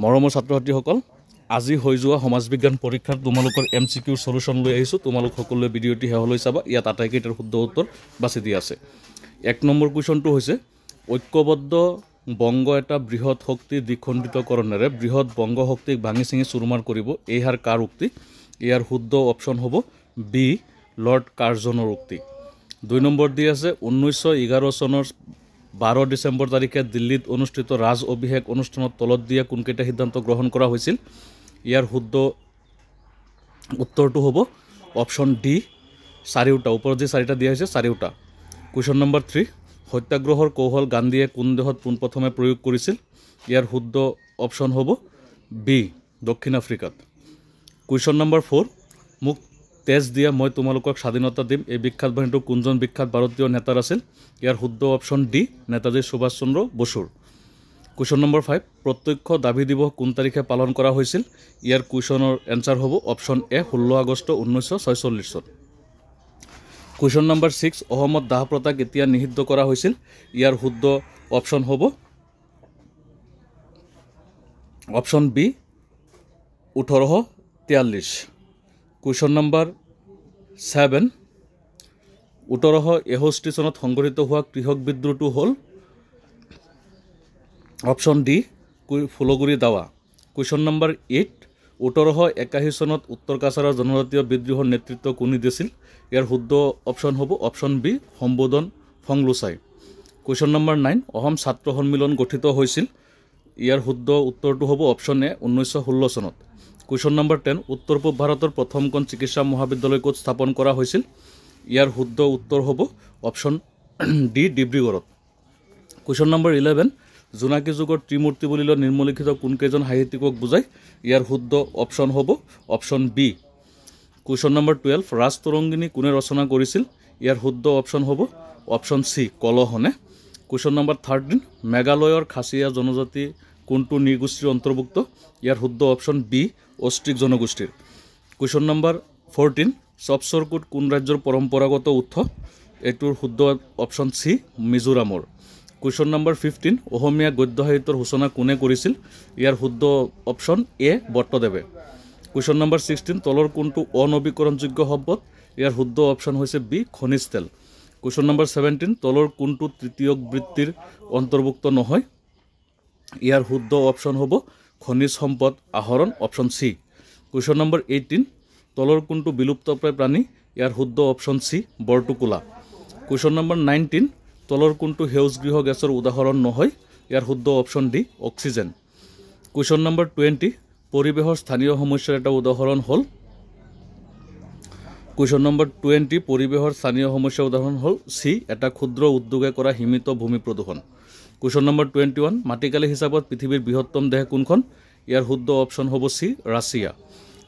মৰমৰ ছাত্ৰ-ছাত্ৰীসকল আজি হৈ যোৱা সমাজ বিজ্ঞান পৰীক্ষাৰ তোমালোকৰ MCQ সলিউশন লৈ আহিছো তোমালোক সকলোৱে ভিডিঅ'টি হেহলৈ চাবা ইয়াত আটাইকেইটাৰ শুদ্ধ উত্তৰ বাছি দিয়া আছে 1 নম্বৰ কোৱেশ্যনটো হৈছে ঐক্যবদ্ধ বংগ এটা বৃহৎ শক্তি দ্বিখণ্ডিতকৰণেৰে বৃহৎ বংগ শক্তিক ভাঙি চিঙি চুৰমাৰ কৰিব এই হাৰ কাৰ উক্তি ইয়াৰ শুদ্ধ অপশন হ'ব বি লৰ্ড কাৰ্জনৰ উক্তি 2 নম্বৰ দি আছে 1911 চনৰ 12 ডিসেম্বৰ তাৰিখে দিল্লীত অনুষ্ঠিত ৰাজ অভিষেক অনুষ্ঠানত তলত দিয়া কোনকেইটা সিদ্ধান্ত গ্ৰহণ কৰা হৈছিল ইয়াৰ শুদ্ধ উত্তৰটো হ'ব অপশন ডি চাৰিটা ওপৰত যে চাৰিটা দিয়া হৈছে চাৰিটা কোৱেশ্যন নম্বৰ 3 সত্যাগ্ৰহৰ কৌশল গান্ধীয়ে কোন দেশত পোনপ্ৰথমে প্ৰয়োগ কৰিছিল ইয়াৰ শুদ্ধ অপশন হ'ব বি দক্ষিণ আফ্ৰিকাত কোৱেশ্যন নম্বৰ 4 মোক তেজ দিয়া মই তোমালোকক স্বাধীনতা দিম এই বিখ্যাত বাণীটো কোনজন বিখ্যাত ভাৰতীয় নেতাৰ আছিল ইয়াৰ শুদ্ধ অপশন ডি নেতাজী সুভাষ চন্দ্ৰ বসুৰ কোৱেশ্যন নম্বৰ 5 প্ৰত্যক্ষ দাবী দিৱস কোন তাৰিখে পালন কৰা হৈছিল ইয়াৰ কুৱেশ্যনৰ এনসাৰ হ'ব অপশন এ 16 আগষ্ট 1946 চন কোৱেশ্যন নম্বৰ 6 অহমত দাহ প্ৰথা কেতিয়া নিষিদ্ধ কৰা হৈছিল ইয়াৰ শুদ্ধ অপশন হ'ব অপশন বি 1843 কোৱেশ্যন নম্বৰ 7 1861 চনত সংঘটিত হোৱা কৃষক বিদ্ৰোহটো হ'ল অপশন ডি ফুলগুৰি দাৱা কোৱেশ্যন নম্বৰ 8 1881 চনত উত্তৰ কাছাৰৰ জনজাতীয় বিদ্ৰোহৰ নেতৃত্ব কোনে দিছিল ইয়াৰ শুদ্ধ অপশন হ'ব অপশন বি সম্বোধন ফংলুচাই কোৱেশ্যন নম্বৰ 9 অসম ছাত্ৰ সন্মিলন গঠিত হৈছিল ইয়াৰ শুদ্ধ উত্তৰটো হ'ব অপশন এ 1916 চনত কোৱেশ্যন নম্বৰ 10 উত্তৰ পূব ভাৰতৰ প্ৰথমখন চিকিৎসা মহাবিদ্যালয় ক'ত স্থাপন কৰা হৈছিল ইয়াৰ শুদ্ধ উত্তৰ হ'ব অপশন ডি ডিব্ৰুগড়ত কোৱেশ্যন নম্বৰ 11 জোনাকী যুগৰ ত্ৰিমূৰ্তি বুলিলে নিম্নলিখিত কোনকেইজন সাহিত্যিকক বুজায় ইয়াৰ শুদ্ধ অপশন হ'ব option B question number 12 Rajatarangini কোনে ৰচনা কৰিছিল ইয়াৰ শুদ্ধ অপশন হ'ব অপশন সি কলহনে কোৱেশ্যন নম্বৰ 13 মেঘালয়ৰ খাচিয়া জনজাতি কোনটো নৃগোষ্ঠীৰ অন্তৰ্ভুক্ত ইয়াৰ শুদ্ধ অপশন বি অষ্ট্ৰিক জনগোষ্ঠীৰ কোৱেশ্যন নম্বৰ 14 সবসৰকুট কোন ৰাজ্যৰ পৰম্পৰাগত উৎসৱ এটোৰ শুদ্ধ অপশন সি মিজোৰামৰ কোৱেশ্যন নম্বৰ 15 অসমীয়া গদ্য সাহিত্যৰ সূচনা কোনে কৰিছিল ইয়াৰ শুদ্ধ অপশন এ বট্টদেৱে কোৱেশ্যন নম্বৰ 16 তলৰ কোনটো অনবীকৰণযোগ্য সম্পদ ইয়াৰ শুদ্ধ অপশন হৈছে বি খনিজ তেল কোৱেশ্যন নম্বৰ 17 তলৰ কোনটো তৃতীয় বৃত্তিৰ অন্তৰ্ভুক্ত নহয় ইয়াৰ শুদ্ধ অপশন হ'ব খনিজ সম্পদ আহৰণ অপশন সি কোৱেশ্যন নম্বৰ 18 তলৰ কোনটো বিলুপ্তপ্ৰায় প্ৰাণী ইয়াৰ শুদ্ধ অপশন সি বৰটুকুলা কোৱেশ্যন নম্বৰ 19 তলৰ কোনটো হেউজ গৃহ গেছৰ উদাহৰণ নহয় ইয়াৰ শুদ্ধ option D oxygen question number 20 পৰিবেশৰ স্থানীয় সমস্যাৰ এটা উদাহৰণ হ'ল কোৱেশ্যন নম্বৰ 20 পৰিবেশৰ স্থানীয় সমস্যাৰ উদাহৰণ হ'ল সি এটা ক্ষুদ্ৰ উদ্যোগে কৰা সীমিত ভূমি প্ৰদূষণ কোৱেশ্যন নম্বৰ 21 মাটিকালি হিচাপত পৃথিৱীৰ বৃহত্তম দেশ কোনখন ইয়াৰ শুদ্ধ অপশন হ'ব সি ৰাছিয়া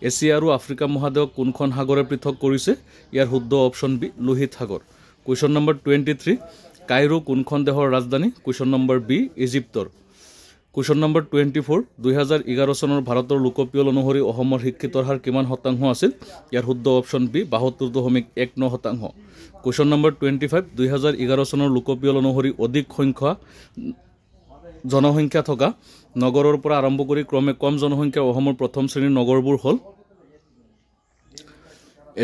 এছিয়া আৰু আফ্ৰিকা মহাদেশক কোনখন সাগৰে পৃথক কৰিছে ইয়াৰ শুদ্ধ অপশন বি লোহিত সাগৰ কোৱেশ্যন নম্বৰ 23 কাইৰো কোনখন দেশৰ ৰাজধানী কোৱেশ্যন নম্বৰ বি ইজিপ্তৰ কোৱেশ্যন নম্বৰ 24 2011 চনৰ ভাৰতৰ লোকপিয়ল অনুসৰি অসমৰ শিক্ষিতৰ হাৰ কিমান শতাংশ আছিল ইয়াৰ শুদ্ধ অপশন বি 72.19% কোৱেশ্যন নম্বৰ 25 2011 চনৰ লোকপিয়ল অনুসৰি অধিক সংখ্যা জনসংখ্যা থকা নগৰৰ পৰা আৰম্ভ কৰি ক্ৰমে কম জনসংখ্যা অসমৰ প্ৰথম শ্ৰেণীৰ নগৰবোৰ হ'ল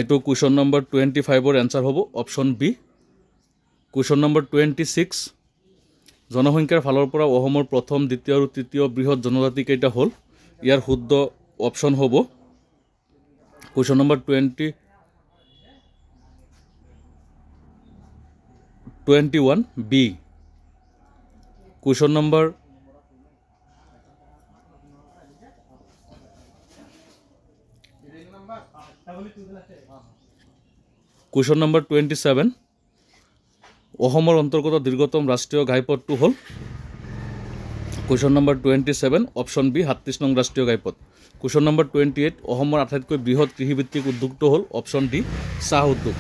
এটো কোৱেশ্যন নম্বৰ 25 ৰ এনসাৰ হ'ব অপশন বি কোৱেশ্যন নম্বৰ 26 জনসংখ্যাৰ ফালৰ পৰা অসমৰ প্ৰথম দ্বিতীয় আৰু তৃতীয় বৃহৎ জনজাতি কেইটা হ'ল ইয়াৰ শুদ্ধ অপশন হ'ব question number 21 B question number 27 অসমৰ অন্তৰ্গত দীৰ্ঘতম ৰাষ্ট্ৰীয় ঘাইপথটো হ'ল কোৱেশ্যন নম্বৰ 27 অপশন বি 37 নং ৰাষ্ট্ৰীয় ঘাইপথ কোৱেশ্যন নম্বৰ 28 অসমৰ আটাইতকৈ বৃহৎ কৃষিভিত্তিক উদ্যোগটো হ'ল অপশন ডি চাহ উদ্যোগ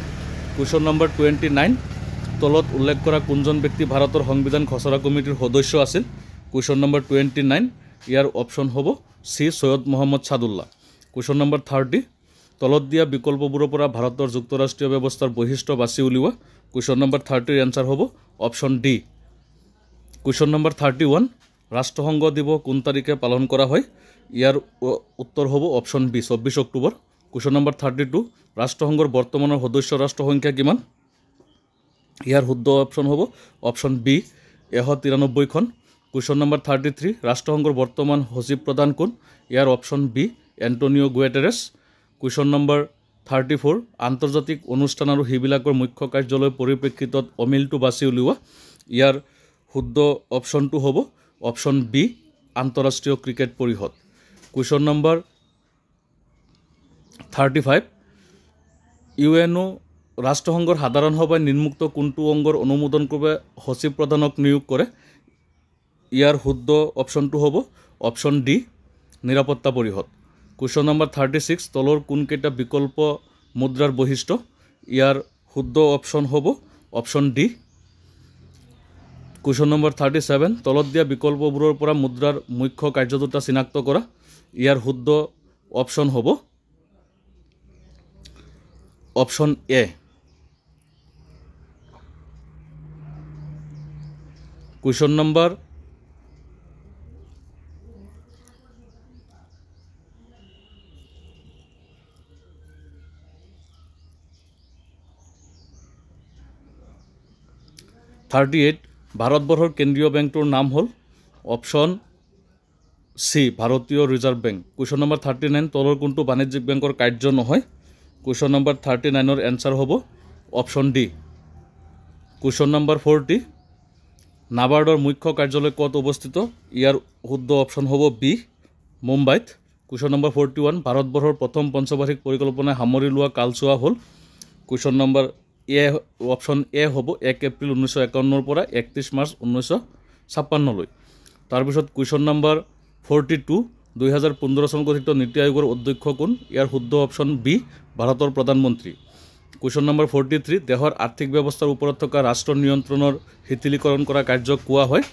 কোৱেশ্যন নম্বৰ 29 তলত উল্লেখ কৰা কোনজন ব্যক্তি ভাৰতৰ সংবিধান খচৰা কমিটিৰ সদস্য আছিল কোৱেশ্যন নম্বৰ 29 ইয়াৰ অপশন হ'ব সি সৈয়দ মোহাম্মদ সাদুল্লাহ কোৱেশ্যন নম্বৰ 30 তলত দিয়া বিকল্পবোৰৰ পৰা ভাৰতৰ যুক্তৰাষ্ট্ৰীয় ব্যৱস্থাৰ বৈশিষ্ট্য বাছি উলিওৱা কোৱেশ্যন নম্বৰ 30 ৰ এনসাৰ হ'ব অপশন ডি কোৱেশ্যন নম্বৰ 31 ৰাষ্ট্ৰসংঘ দিৱস কোন তাৰিখে পালন কৰা হয়? ইয়াৰ উত্তৰ হ'ব option B 24 October. Question number 32 ৰাষ্ট্ৰসংঘৰ বৰ্তমানৰ সদস্য ৰাষ্ট্ৰ সংখ্যা কিমান? ইয়াৰ শুদ্ধ অপশ্যন হ'ব অপশ্যন বি 193খন। কুৱেশ্যন নম্বৰ 33 ৰাষ্ট্ৰসংঘৰ বৰ্তমান সচিব প্ৰধান কোন? ইয়াৰ option B Antonio' Guterres. Question number 34 আন্তৰ্জাতিক অনুষ্ঠান আৰু সেইবিলাকৰ মুখ্য কাৰ্যালয়ৰ পৰিপ্ৰেক্ষিতত অমিলটো বাছি উলিওৱা। ইয়াৰ শুদ্ধ অপশ্যনটো হ'ব অপশ্যন বি আন্তঃৰাষ্ট্ৰীয় ক্ৰিকেট পৰিষদ। কুৱেশ্যন নম্বৰ 35 ইউএনঅ ৰাষ্ট্ৰসংঘৰ সাধাৰণ সভাই নিম্নোক্ত কোনটো অংগৰ অনুমোদন বাবে সচিব প্ৰধানক নিয়োগ কৰে? ইয়াৰ শুদ্ধ অপশ্যনটো হ'ব অপশ্যন ডি নিৰাপত্তা পৰিষদ। কুৱেশ্যন নম্বৰ 36 তলৰ কোনকেইটা বিকল্প মুদ্ৰাৰ বৈশিষ্ট্য? ইয়াৰ শুদ্ধ অপশ্যন হ'ব অপশ্যন ডি। কুৱেশ্যন নম্বৰ 37 তলত দিয়া বিকল্পবোৰৰ পৰা মুদ্ৰাৰ মুখ্য কাৰ্য দুটা চিনাক্ত কৰা। ইয়াৰ শুদ্ধ অপশ্যন হ'ব অপশ্যন এ। কুৱেশ্যন নম্বৰ 38 ভাৰতবৰ্ষৰ কেন্দ্ৰীয় বেংকটোৰ নাম হ'ল অপশ্যন চি ভাৰতীয় ৰিজাৰ্ভ বেংক। কুৱেশ্যন নম্বৰ 39 তলৰ কোনটো বাণিজ্যিক বেংকৰ কাৰ্য নহয়? কুৱেশ্যন নম্বৰ 39ৰ এনচাৰ হ'ব অপশ্যন ডি। কুৱেশ্যন নম্বৰ 40 নাবাৰ্ডৰ মুখ্য কাৰ্যালয় ক'ত অৱস্থিত? ইয়াৰ শুদ্ধ অপশ্যন হ'ব বি মুম্বাইত। কুৱেশ্যন নম্বৰ 41 ভাৰতবৰ্ষৰ প্ৰথম পঞ্চবাৰ্ষিক পৰিকল্পনাই সামৰি লোৱা কালচোৱা হ'ল? কুৱেশ্যন নম্বৰ অপশ্যন এ হ'ব 1 এপ্ৰিল 1951 পৰা 31 মাৰ্চ 1956লৈ। তাৰপিছত কুৱেশ্যন নম্বৰ 42 2015 চনত গঠিত নীতি আয়োগৰ অধ্যক্ষ কোন? ইয়াৰ শুদ্ধ অপশ্যন বি ভাৰতৰ প্ৰধানমন্ত্ৰী। কুৱেশ্যন নম্বৰ 43 দেশৰ আৰ্থিক ব্যৱস্থাৰ ওপৰত থকা ৰাষ্ট্ৰ নিয়ন্ত্ৰণৰ শিথিলীকৰণ কৰা কাৰ্যক কোৱা হয়?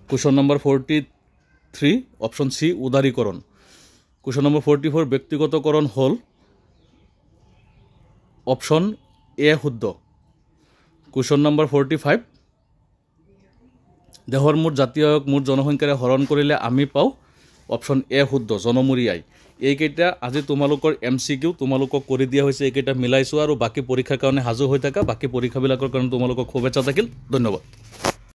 কুৱেশ্যন নম্বৰ 43 অপশ্যন চি উদাৰীকৰণ। কুৱেশ্যন নম্বৰ 44 ব্যক্তিগতকৰণ হ'ল? অপশ্যন এ শুদ্ধ। কুৱেশ্যন নম্বৰ 45 দেশৰ মুঠ জাতীয় আয়ক মুঠ জনসংখ্যাৰে হৰণ কৰিলে আমি পাওঁ? অপশ্যন এ শুদ্ধ জনমূৰি আয়। এইকেইটা আজি তোমালোকৰ MCQ তোমালোকক কৰি দিয়া হৈছে। এইকেইটা মিলাইছোঁ আৰু বাকী পৰীক্ষাৰ কাৰণে সাজু হৈ থাকা। বাকী পৰীক্ষাবিলাকৰ কাৰণে তোমালোকক শুভেচ্ছা থাকিল। ধন্যবাদ।